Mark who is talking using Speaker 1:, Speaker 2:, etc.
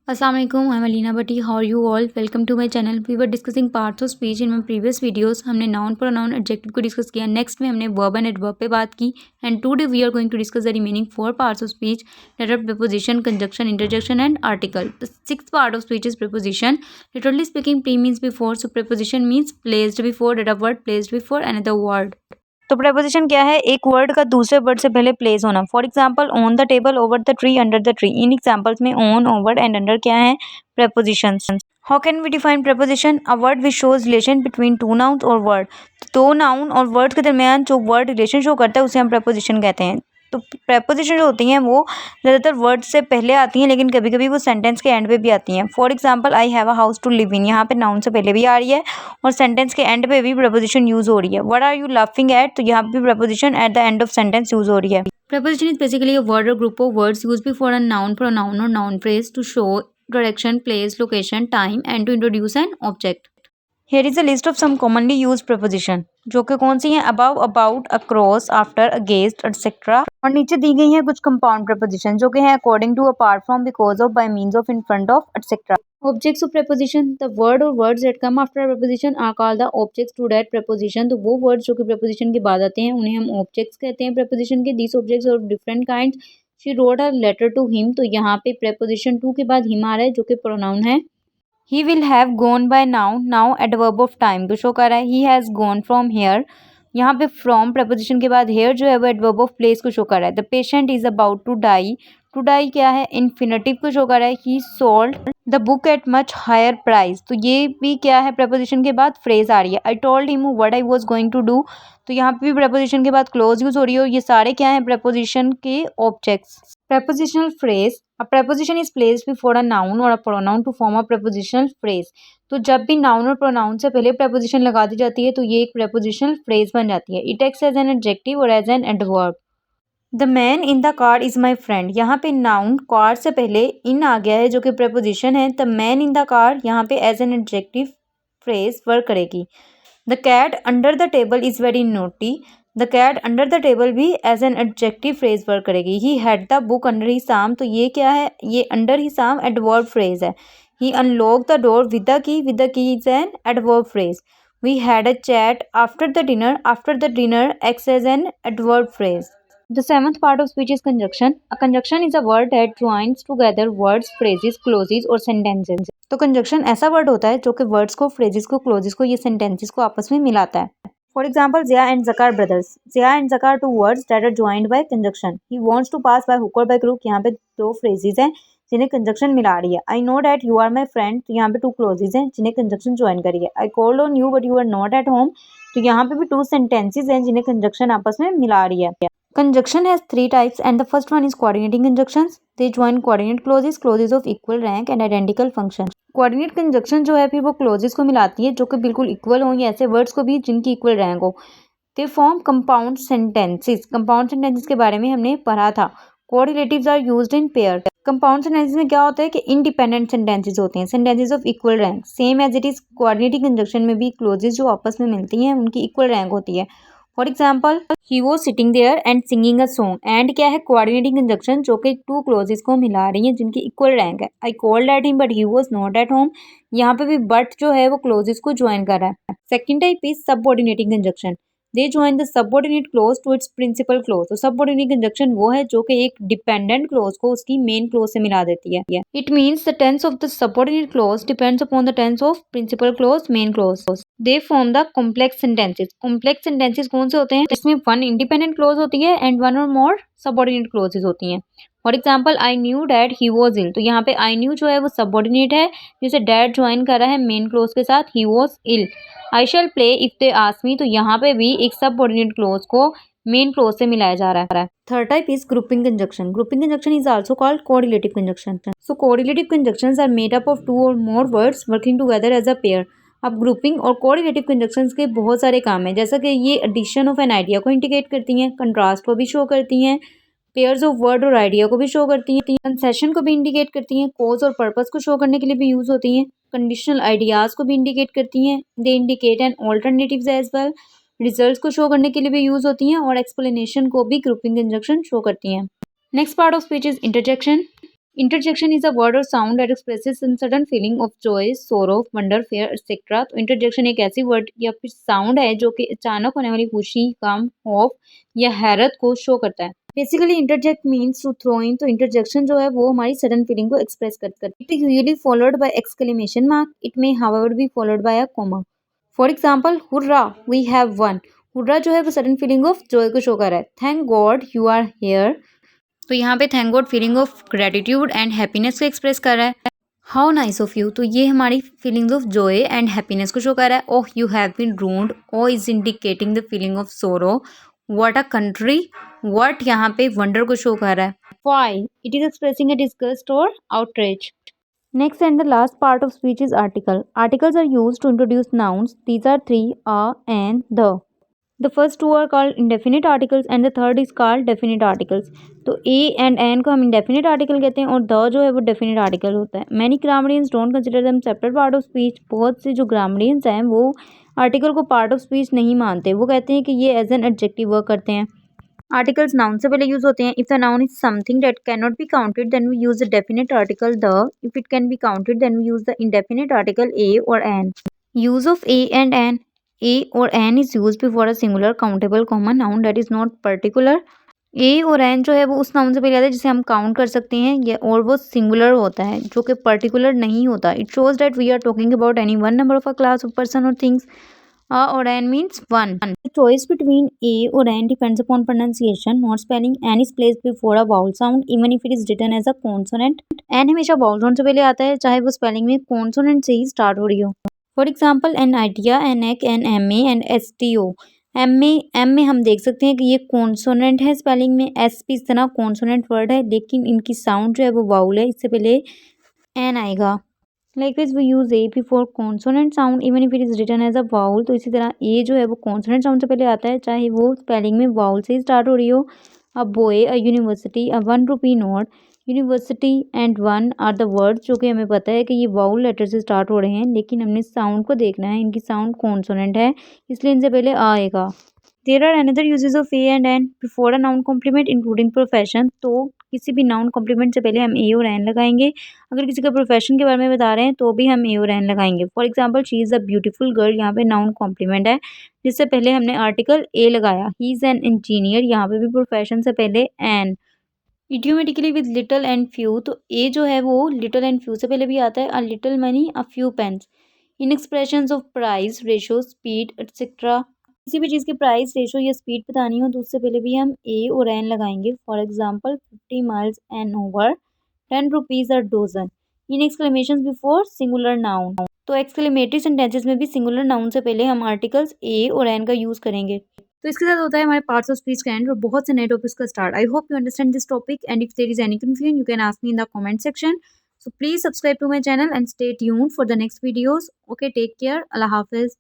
Speaker 1: Assalamualaikum, I'm Alina Bhatti. How are you all? Welcome to my channel. We were discussing parts of speech in my previous videos. हमने noun, pronoun, adjective को discuss किया. Next में हमने verb and adverb पे बात की. And today we are going to discuss the remaining 4 parts of speech that are preposition, conjunction, interjection and article. The sixth part of speech is preposition. Literally speaking, pre means before. So preposition means placed before, that a word placed before another word. तो preposition क्या है? एक word का दूसरे word से पहले place होना. For example on the table, over the tree, under the tree. इन एग्जाम्पल्स में ऑन, ओवर एंड अंडर क्या है? Prepositions. How can we define preposition? A word which shows relation between two nouns और word. दो noun और word के दरमियान जो वर्ड रिलेशन शो करता है उसे हम प्रेपोजिशन कहते हैं. तो प्रेपोजिशन जो होती हैं वो ज़्यादातर वर्ड से पहले आती हैं, लेकिन कभी कभी वो सेंटेंस के एंड पे भी आती हैं. For example I have a house to live in, यहाँ पे नाउन से पहले भी आ रही है और सेंटेंस के एंड पे भी प्रेपोजिशन यूज हो रही है. What are you laughing at, तो यहाँ पे भी preposition at the end of sentence use हो रही है. Preposition is basically a word or group of words used before a noun, pronoun or noun phrase to show direction, place, location, time and to introduce an object. Here is a list of some commonly used preposition, जो कि कौन सी हैं? above, about, across, after, against, etc. और नीचे दी गई हैं कुछ compound preposition जो कि हैं according to, apart from, because of, by means of, in front of, etc. Objects of preposition. The word or words that come after a preposition are called the objects to that preposition. तो वो words जो कि preposition के बाद आते हैं उन्हें हम objects कहते हैं preposition के. These objects are different kinds. She wrote a letter to him. तो यहाँ पे preposition to के बाद him आ रहा है जो कि pronoun है. He will have gone by now. Now adverb of time को शो कर रहा है. He has gone from here. यहाँ पे from preposition के बाद here जो है वो adverb of place को शो कर रहा है. The patient is about to die. To die क्या है? Infinitive को शो कर रहा है. He sold the book at much higher price. तो ये भी क्या है? preposition के बाद phrase आ रही है. I told him what I was going to do. तो यहाँ पे भी preposition के बाद clause यूज हो रही है और ये सारे क्या है? preposition के objects. Prepositional phrase. A preposition is placed before a noun or a pronoun to form a prepositional phrase. तो जब भी noun और pronoun से पहले preposition लगा दी जाती है तो ये एक prepositional phrase बन जाती है. It acts as an adjective or as an adverb. The man in the car is my friend. यहाँ पे noun car से पहले in आ गया है जो कि preposition है. The man in the car यहाँ पे as an adjective phrase work करेगी. The cat under the table is very naughty. The cat under the table भी as an adjective phrase work करेगी. He had the book under his arm. तो ये क्या है? ये under his arm adverb phrase है. He unlock the door with the key. With the key is an adverb phrase. We had a chat after the dinner. After the dinner acts as an adverb phrase. The seventh part of speech is conjunction. A conjunction is a word that joins together words, phrases, clauses और sentences. तो conjunction ऐसा word होता है जो कि words को, phrases को, clauses को, ये sentences को आपस में मिलाता है. For example, Zia and Zakar brothers. Zia and Zakar are two words that are joined by conjunction. He wants to pass by hook or by crook. यहाँ पे दो phrases हैं जिन्हें conjunction मिला रही है. I know that you are my friend. तो यहाँ पे two clauses हैं जिन्हें conjunction join करी है. I called on you but you were not at home. तो यहाँ पे भी two sentences हैं जिन्हें conjunction आपस में मिला रही है. Conjunction has three types and the first one is coordinating conjunctions. They join coordinate clauses, clauses of equal rank and identical function. Coordinate conjunction जो है फिर वो क्लोजेस को मिलाती है जो कि बिल्कुल इक्वल हो या ऐसे वर्ड्स को भी जिनकी इक्वल रैंक हो. They form compound sentences. Compound sentences के बारे में हमने पढ़ा था. Correlatives are used in pair. Compound sentences में क्या होता है कि इंडिपेंडेंट सेंटेंसेस होते हैं, sentences of equal rank. Same as it is coordinating conjunction में भी क्लोजेस जो आपस में मिलती हैं उनकी इक्वल रैंक होती है. For example, he was sitting there and singing a song. And क्या है? कोऑर्डिनेटिंग कंजक्शन जो कि टू क्लोजेस को मिला रही है जिनकी इक्वल रैंक है. I called at him but he was not at home. यहाँ पे भी बट जो है वो क्लोजेस को ज्वाइन कर रहा है. Second type is subordinating conjunction. They join the subordinate clause to its principal clause. तो सबऑर्डिनेट कंजक्शन वो है जो कि एक डिपेंडेंट क्लोज को उसकी मेन क्लोज से मिला देती है. It means the tense of the subordinate clause depends upon the tense of principal clause, main clause. They form the complex sentences. Complex sentences कौन से होते हैं? इसमें वन इंडिपेंडेंट क्लोज होती है एंड वन और मोर सबऑर्डिनेट क्लोजेस होती हैं. For example, I knew that he was ill. तो यहाँ पे आई न्यू जो है वो सबऑर्डिनेट है जिसे डैट ज्वाइन कर रहा है मेन क्लोज के साथ. He was ill. I shall play if they ask me. तो यहाँ पे भी एक सबऑर्डिनेट क्लोज को मेन क्लोज से मिलाया जा रहा है. Third type is grouping conjunction. Grouping conjunction is also called correlative conjunction. So correlative conjunctions are made up of two और more words working together as a pair. अब grouping और correlative conjunctions के बहुत सारे काम हैं, जैसा कि ये एडिशन ऑफ एन आइडिया को इंडिकेट करती हैं, कंट्रास्ट को भी शो करती हैं, पेयर्स ऑफ वर्ड और आइडिया को भी शो करती हैं, कंसेशन को भी इंडिकेट करती हैं, कोज और पर्पस को शो करने के लिए भी यूज होती हैं, कंडीशनल आइडियाज को भी इंडिकेट करती हैं. They indicate an alternatives as well. Results को शो करने के लिए भी यूज होती हैं और एक्सप्लेनेशन को भी ग्रुपिंग कंजक्शन शो करती हैं. Next part of speech is interjection. Interjection is a word और sound that expresses some sudden feeling of joy, sorrow, wonder, fear etcetera. तो इंटरजेक्शन एक ऐसी वर्ड या फिर साउंड है जो कि अचानक होने वाली खुशी, गम, खौफ या हैरत को शो करता है। Basically interject means to throw in. तो इंटरजेक्शन जो है वो हमारी सडन फीलिंग को एक्सप्रेस करता है। It is usually followed by exclamation mark. It may however be followed by a comma. For example, hurrah we have won. Hurrah जो है वो सडन फीलिंग ऑफ जॉय को शो कर रहा है। Thank God you are here. तो यहाँ पे thank God feeling of gratitude and happiness को एक्सप्रेस कर रहा है। हाउ नाइस ऑफ यू, तो ये हमारी feelings of joy and happiness को शो कर रहा है। Oh you have been ruined, O is indicating the feeling of sorrow. What a country, what यहाँ पे वंडर को शो कर रहा है। Why, it is expressing a disgust और outrage. Next and the last part of speech is article. Articles are used to introduce nouns. These are three: a, and, the. The first two are called indefinite articles and the third is called definite articles. तो a and an को हम indefinite article कहते हैं और the जो है वो definite article होता है. Many grammarians don't consider them separate part of speech. बहुत से जो grammarians हैं वो article को part of speech नहीं मानते. वो कहते हैं कि ये as an adjective work करते हैं. आर्टिकल्स नाउन से पहले यूज होते हैं. If the noun is something that can not be counted then we use the definite article the. If it can be counted then we use the indefinite article a और an. Use of a and an. A और an is use before a singular countable common noun that is not particular. A और an जो है वो उस noun से पहले आता है जिसे हम काउंट कर सकते हैं ये, और वो सिंगुलर होता है जो कि पर्टिकुलर नहीं होता. It shows that we are talking about any one number of a class of person और things. A or n means one. The choice between a or n depends upon pronunciation, not spelling. N is placed before a vowel sound, even if it is written as a consonant. N हमेशा vowel sound से पहले आता है, चाहे वो spelling में consonant से ही start हो रही हो. For example, an idea, an egg, an ma and sto. M में हम देख सकते हैं कि ये कॉन्सोनेंट है स्पेलिंग में. S भी इस तरह कॉन्सोनेंट वर्ड है लेकिन इनकी साउंड जो है वो वाउल है, इससे पहले एन आएगा. Likewise, we use a before consonant sound even if it is written as a vowel. तो इसी तरह a जो है वो consonant sound से पहले आता है चाहे वो spelling में vowel से ही start हो रही हो. A boy, a university, a 1 rupee note. University and one are the words जो कि हमें पता है कि ये वाउल लेटर से स्टार्ट हो रहे हैं लेकिन हमने साउंड को देखना है. इनकी साउंड कॉन्सोनेंट है इसलिए इनसे पहले आ आएगा. There are another usages of a and an before a noun complement including profession. तो किसी भी नाउन कॉम्प्लीमेंट से पहले हम ए और एन लगाएंगे. अगर किसी का प्रोफेशन के बारे में बता रहे हैं तो भी हम ए और एन लगाएंगे. For example, she is a beautiful girl, यहाँ पे नाउन कॉम्प्लीमेंट है जिससे पहले हमने आर्टिकल ए लगाया. ही इज़ एन इंजीनियर, यहाँ पे भी प्रोफेशन से पहले an. Idiomatically with little and few, तो ए जो है वो लिटल एंड फ्यू से पहले भी आता है. A little money, a few pence. In expressions of price, ratio, speed etcetera. किसी भी चीज़ की प्राइस, रेशो या स्पीड बतानी हो तो उससे पहले भी हम ए और एन लगाएंगे. For example, 50 miles an hour, 10 rupees a dozen. In exclamation before singular noun. तो एक्सक्लेमेटरी सेंटेंसेस में भी सिंगुलर नाउन से पहले हम आर्टिकल्स ए और एन का यूज़ करेंगे. तो इसके साथ होता है हमारे पार्ट्स ऑफ स्पीच का एंड और बहुत से नए टॉपिक्स का start. I hope you understand this topic and if there is any confusion you can ask me in the comment section. So please subscribe to my channel and stay tuned for the next videos. Okay, take care. Allah Hafiz.